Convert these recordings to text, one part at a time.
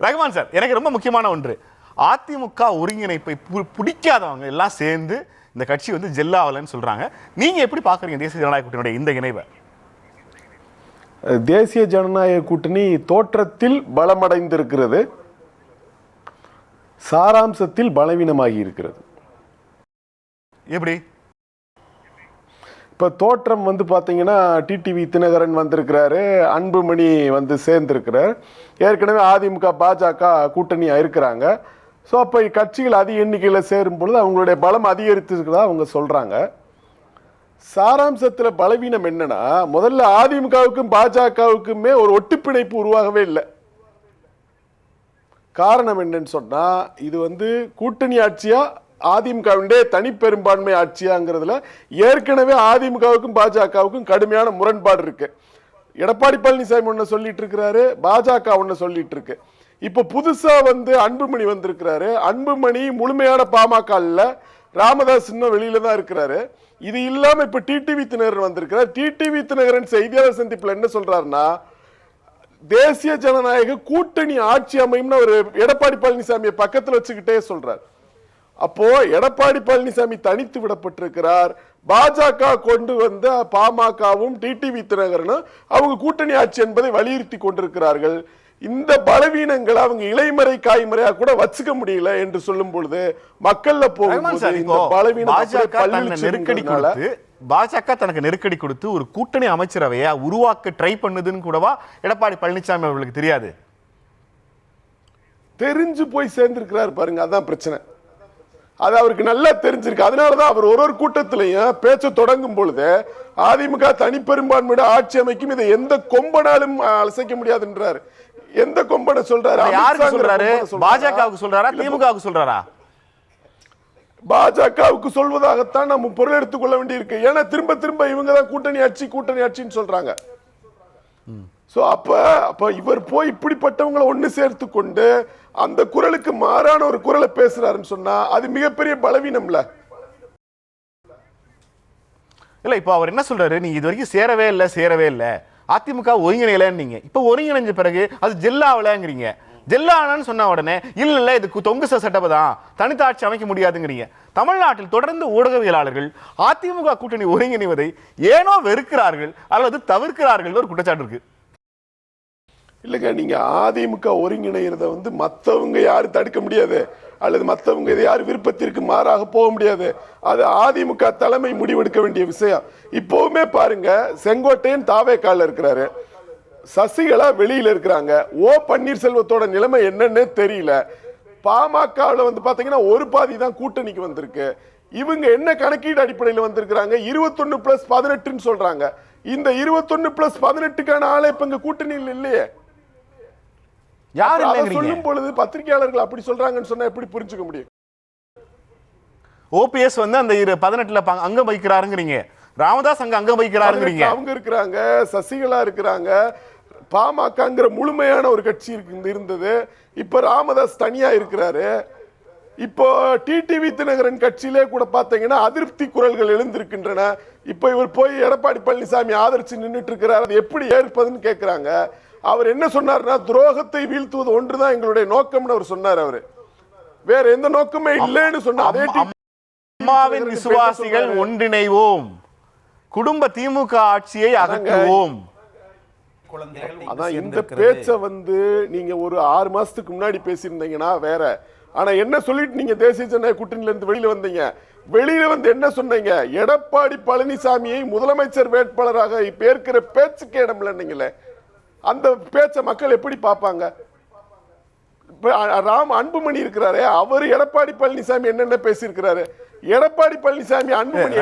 Rahman sir, எனக்கு ரொம்ப முக்கியமான ஒன்று, அதிமுக ஒருங்கிணைப்பை பிடிக்காதவங்க எல்லாம் சேர்ந்து இந்த கட்சி வந்து ஜெல்லாவலன்னு சொல்றாங்க. நீங்க எப்படி பாக்குறீங்க தேசிய ஜனநாயக கூட்டணியோட இந்த இணைவை? தேசிய ஜனநாயக கூட்டணி தோற்றத்தில் பலமடைந்திருக்கிறது, சாராம்சத்தில் பலவீனமாகி இருக்கிறது. எப்படி? இப்போ தோற்றம் வந்து பார்த்தீங்கன்னா டிடிவி தினகரன் வந்திருக்கிறாரு, அன்புமணி வந்து சேர்ந்திருக்கிறார், ஏற்கனவே அதிமுக பாஜக கூட்டணியாக இருக்கிறாங்க. ஸோ அப்போ கட்சிகள் அதிக எண்ணிக்கையில் சேரும் பொழுது அவங்களுடைய பலம் அதிகரித்திருக்கிறதா அவங்க சொல்கிறாங்க. சாராம்சத்தில் பலவீனம் என்னன்னா, முதல்ல அதிமுகவுக்கும் பாஜகவுக்குமே ஒரு ஒட்டுப்பிணைப்பு உருவாகவே இல்லை. காரணம் என்னன்னு சொன்னா, இது வந்து கூட்டணி ஆட்சியா அதிமுகவினுடைய தனிப்பெரும்பான்மை ஆட்சியாங்கிறதுல ஏற்கனவே அதிமுகவுக்கும் பாஜகவுக்கும் கடுமையான முரண்பாடு இருக்கு. எடப்பாடி பழனிசாமி ஒன்னு சொல்லிட்டு இருக்கிறாரு, பாஜக ஒன்னு சொல்லிட்டு இருக்கு. இப்ப புதுசா வந்து அன்புமணி வந்திருக்கிறாரு. அன்புமணி முழுமையான பாமக இல்ல, ராமதாஸ் இன்னும் வெளியில தான் இருக்கிறாரு. இது இல்லாம இப்ப டிடிவி தினகரன் வந்திருக்கிறார். டிடிவி தினகரன் செய்தியாளர் சந்திப்புல என்ன சொல்றாருன்னா, தேசிய ஜனநாயக கூட்டணி ஆட்சி அமையும்னு ஒரு எடப்பாடி பழனிசாமியை பக்கத்தில் வச்சுக்கிட்டே சொல்றார். அப்போ எடப்பாடி பழனிசாமி தனித்து விடப்பட்டிருக்கிறார். பாஜக கொண்டு வந்த பாமகவும் டிடிவி தினகரனும் அவங்க கூட்டணி ஆட்சி என்பதை வலியுறுத்தி கொண்டிருக்கிறார்கள். இந்த பலவீனங்களை அவங்க இலைமறை காய்மறையா கூட வச்சுக்க முடியல என்று சொல்லும் பொழுது மக்கள்ல போகும்போது இந்த பலவீனம் பாஜக தனக்கு நெருக்கடி கொடுத்து ஒரு கூட்டணி அமைச்சரவையை உருவாக்க ட்ரை பண்ணுதுன்னு கூடவா எடப்பாடி பழனிசாமி அவர்களுக்கு தெரியாது? தெரிஞ்சு போய் சேர்ந்திருக்கிறார் பாருங்க, அதான் பிரச்சனை. அது அவருக்கு நல்லா தெரிஞ்சிருக்கு. அதனாலதான் அவர் ஒரு கூட்டத்திலையும் பேச்ச தொடங்கும் பொழுது அதிமுக தனிப்பெரும்பான்மையோட ஆட்சி அமைக்கும், இதை எந்த கொம்பனாலும் அசைக்க முடியாதுன்றாரு. எந்த கொம்பனை சொல்றாரு? யாருக்கு சொல்றாரு? பாஜகவுக்கு சொல்றாரா, திமுகவுக்கு சொல்றாரா? பாஜகவுக்கு சொல்வதாகத்தான் நம்ம பொருள் எடுத்துக்கொள்ள வேண்டியிருக்கு. ஏன்னா திரும்ப திரும்ப இவங்க தான் கூட்டணி ஆட்சின்னு சொல்றாங்க. சோ அப்ப இவர் போய் இப்படிப்பட்டவங்களை ஒண்ணு சேர்த்து கொண்டு அந்த குரலுக்கு மாறான ஒரு குரலை பேசுறாருன்னு சொன்னா அது மிகப்பெரிய பலவீனம்ல. இல்ல, இப்ப அவர் என்ன சொல்றாரு, நீங்க இது வரைக்கும் சேரவே இல்ல அதிமுக ஒருங்கிணையலன்னீங்க. இப்ப ஒருங்கிணைஞ்ச பிறகு அது ஜெல்லாவலங்கிறீங்க. ஜெல்லானு சொன்ன உடனே இல்ல இது தொங்கு சட்டப்ப தான், தனித்தாட்சி அமைக்க முடியாதுங்கிறீங்க. தமிழ்நாட்டில் தொடர்ந்து ஊடகவியலாளர்கள் அதிமுக கூட்டணி ஒருங்கிணைவதை ஏனோ வெறுக்கிறார்கள் அல்லது தவிர்க்கிறார்கள் ஒரு குற்றச்சாட்டு இருக்கு. இல்லைங்க, நீங்க அதிமுக ஒருங்கிணைகிறத வந்து மற்றவங்க யாரும் தடுக்க முடியாது, அல்லது மற்றவங்க இதை யாரும் விருப்பத்திற்கு மாறாக போக முடியாது. அது அதிமுக தலைமை முடிவெடுக்க வேண்டிய விஷயம். இப்பவுமே பாருங்க, செங்கோட்டையன் தாவேக்கால இருக்கிறாரு, சசிகலா வெளியில இருக்கிறாங்க. ஓ பன்னீர்செல்வத்தோட நிலைமை என்னன்னு தெரியல. பாமகவில் வந்து பாத்தீங்கன்னா ஒரு பாதி தான் கூட்டணிக்கு வந்திருக்கு. இவங்க என்ன கணக்கீடு அடிப்படையில் வந்திருக்கிறாங்க? 21+18 சொல்றாங்க. இந்த 21+18க்கான ஆளை இப்ப இங்க கூட்டணியில் இல்லையே. யார் சொல்லும் பொழுது பத்திரிகையாளர்கள் அப்படி சொல்றாங்கன்னு சொன்னா எப்படி புரிஞ்சுக்க முடியும்? ஓபிஎஸ் வந்து அந்த 18ல அங்க வைக்கிறாருங்கிறீங்க, ராமதாஸ் அங்க வைக்கிறாருங்கிறீங்க. அவங்க இருக்கிறாங்க, சசிகலா இருக்கிறாங்க, பாமகங்கிற முழுமையான ஒரு கட்சி இருந்தது. இப்ப ராமதாஸ் தனியா இருக்கிறாரு. இப்போ டிடிவி தினகரன் கட்சியிலே கூட பாத்தீங்கன்னா அதிருப்தி குரல்கள் எழுந்திருக்கின்றன. இப்ப இவர் போய் எடப்பாடி பழனிசாமி ஆதரிச்சு நின்றுட்டு இருக்கிறார், அது எப்படி ஏற்பதுன்னு கேட்கிறாங்க. அவர் என்ன சொன்னார்னா, துரோகத்தை வீழ்த்துவது ஒன்றுதான் எங்களுடைய நோக்கம்னு அவர் சொன்னார். அவரு வேற எந்த நோக்கமே இல்லைன்னு சொன்னார். அம்மாவின் விசுவாசிகள் ஒன்றிணைவோம், குடும்ப திமுக ஆட்சியை அகற்றுவோம். அதான் இந்த பேச்ச வந்து நீங்க ஒரு 6 மாசத்துக்கு முன்னாடி பேசியிருந்தீங்கன்னா வேற. ஆனா என்ன சொல்லிட்டு நீங்க தேசிய ஜனநாயக கூட்டணியில இருந்து வெளியில வந்தீங்க? வெளியில வந்து என்ன சொன்னீங்க? எடப்பாடி பழனிசாமியை முதலமைச்சர் வேட்பாளராக இப்ப ஏற்கிற பேச்சுக்கு இடம் இல்லைன்னீங்களே. அந்த பேச்ச மக்கள் எப்படி பார்ப்பாங்க? அன்புமணி இருக்கிறாரு, அவர் எடப்பாடி பழனிசாமி என்னென்ன பேசியிருக்கிறாரு? எடப்பாடி பழனிசாமி அன்புமணி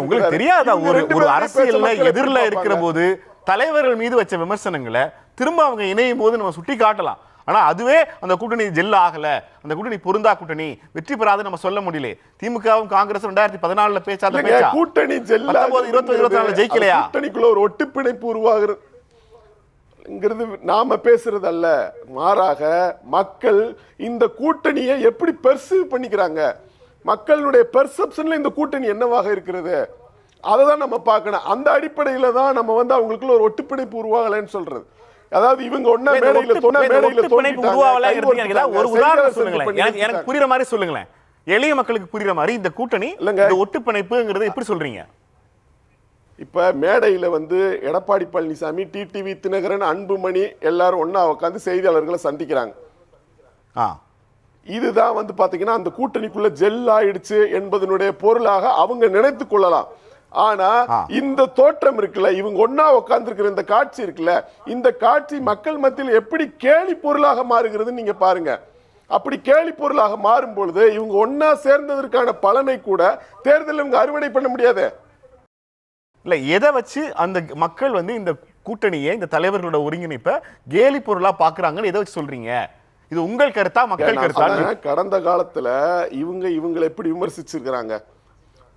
உங்களுக்கு தெரியாதா? ஒரு அரசியல்ல எதிரில இருக்கிற போது தலைவர்கள் மீது வச்ச விமர்சனங்களை திரும்ப அவங்க இணையும் போது நம்ம சுட்டி காட்டலாம். ஆனா அதுவே அந்த கூட்டணி ஜெல் ஆகல, அந்த கூட்டணி பொருந்தா கூட்டணி, வெற்றி பெறாது நம்ம சொல்ல முடியல. திமுகவும் காங்கிரஸ் 2014 பேச்சாத பேச்சா, கூட்டணி ஜெல் 2024 ஜெயிக்கலையா? கூட்டணிக்குள்ள ஒரு ஒட்டுப்பிணைப்பு உருவாகிறது நாம பேசுறது அல்ல, மாறாக மக்கள் இந்த கூட்டணியை எப்படி பெர்சீவ் பண்ணிக்கிறாங்க, மக்களுடைய பெர்செப்ஷன்ல இந்த கூட்டணி என்னவாக இருக்கிறது, அதை தான் நம்ம பார்க்கணும். அந்த அடிப்படையில் தான் நம்ம வந்து அவங்களுக்குள்ள ஒரு ஒட்டுப்பிணைப்பு உருவாகலைன்னு சொல்றது. அதாவது இவங்க ஒண்ணா இந்த மேடையில ஒட்டு- தொண்ணா இந்த மேடையில ஒட்டுப்பிணைப்பு உருவாவலைங்கிறதுக்கு எனக்கு ஏதாவது ஒரு உதாரணம் செய்தியாளர் சொல்லுங்களேன். சந்திப்பு எனக்கு பண்ணிருக்காங்க. புரியுற மாதிரி சொல்லுங்களேன். எளிய மக்களுக்கு புரியுற மாதிரி இந்த கூட்டணி இல்லங்க. இந்த ஒட்டுப்பிணைப்புங்கிறது எப்படி சொல்றீங்க? இப்ப மேடையில வந்து எடப்பாடி பழனிசாமி, டிடிவி தினகரன், அன்புமணி எல்லாரும் ஒண்ணா உட்கார்ந்து செய்தியாளர்களை சந்திக்கிறாங்க. ஆ, இதுதான் வந்து பாத்தீங்கன்னா அந்த கூட்டணிக்குள்ள ஜெல் ஆயிடுச்சு என்பதனுடைய பொருளாக அவங்க நினைத்து கொள்ளலாம். ஆனா இந்த தோற்றம் இருக்குல்ல, இவங்க ஒண்ணா உட்கார்ந்து இந்த காட்சி இருக்குல்ல, இந்த காட்சி மக்கள் மத்தியில் எப்படி கேலி பொருளாக மாறுகிறது நீங்க பாருங்க. அப்படி கேலி பொருளாக மாறும் பொழுது இவங்க ஒண்ணா சேர்ந்ததற்கான பலனை கூட தேர்தலில் இவங்க அறுவடை பண்ண முடியாது. இல்ல எதை வச்சு அந்த மக்கள் வந்து இந்த கூட்டணியை, இந்த தலைவர்களோட ஒருங்கிணைப்பை கேலி பொருளா பாக்குறாங்கன்னு எதை வச்சு சொல்றீங்க? இது உங்கள் கருத்தா, மக்கள் கருத்தா? கடந்த காலத்துல இவங்களை எப்படி விமர்சிச்சிருக்கிறாங்க?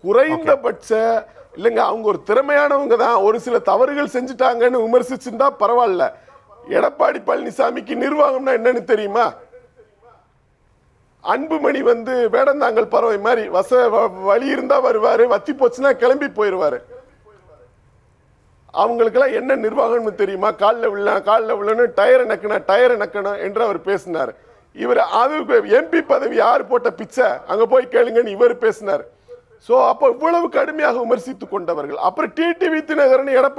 குறைந்தபட்ச இல்லைங்க, அவங்க ஒரு திறமையானவங்க தான், ஒரு சில தவறுகள் செஞ்சுட்டாங்கன்னு விமர்சிச்சுட்டா பரவாயில்ல. எடப்பாடி பழனிசாமிக்கு நிர்வாகம்னா என்னன்னு தெரியுமா? அன்புமணி வந்து வேடந்தாங்கல் பறவை மாதிரி வழி இருந்தா வருவாரு, வத்தி போச்சுன்னா கிளம்பி போயிருவாரு. அவங்களுக்கெல்லாம் என்ன நிர்வாகம்னு தெரியுமா? காலில் விழணும், டயரை நக்கணும் என்று அவர் பேசினார். இவர் அது எம்பி பதவி யாரு போட்ட பிச்சை, அங்க போய் கேளுங்கன்னு இவர் பேசினார். சோ அப்ப இவ்வளவு கடுமையாக விமர்சித்துக் கொண்டவர்கள். அப்புறம் டிடிவி தினகரன்,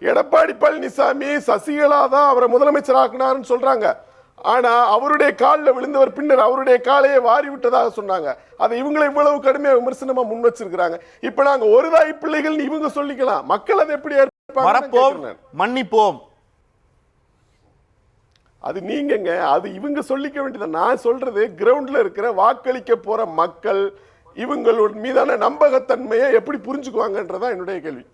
எடப்பாடி பழனிசாமி சசிகலா தான் அவரை முதலமைச்சர் ஆக்கினார்னு சொல்றாங்க. ஆனா அவருடைய காலில் விழுந்தவர் பின்னர் அவருடைய காலையை வாரி விட்டதாக சொன்னாங்க. அதை இவங்களை இவ்வளவு கடுமையா விமர்சனமா முன் வச்சிருக்காங்க. இப்ப நாங்க ஒரு தாய் பிள்ளைகள் இவங்க சொல்லிக்கலாம், மக்கள் அதை எப்படி மன்னிப்போம் அது நீங்கங்க, அது இவங்க சொல்லிக்க வேண்டியது. நான் சொல்றது கிரவுண்ட்ல இருக்கிற வாக்களிக்க போற மக்கள் இவங்களோட மீதான நம்பகத்தன்மையை எப்படி புரிஞ்சுக்குவாங்கன்றதான் என்னுடைய கேள்வி.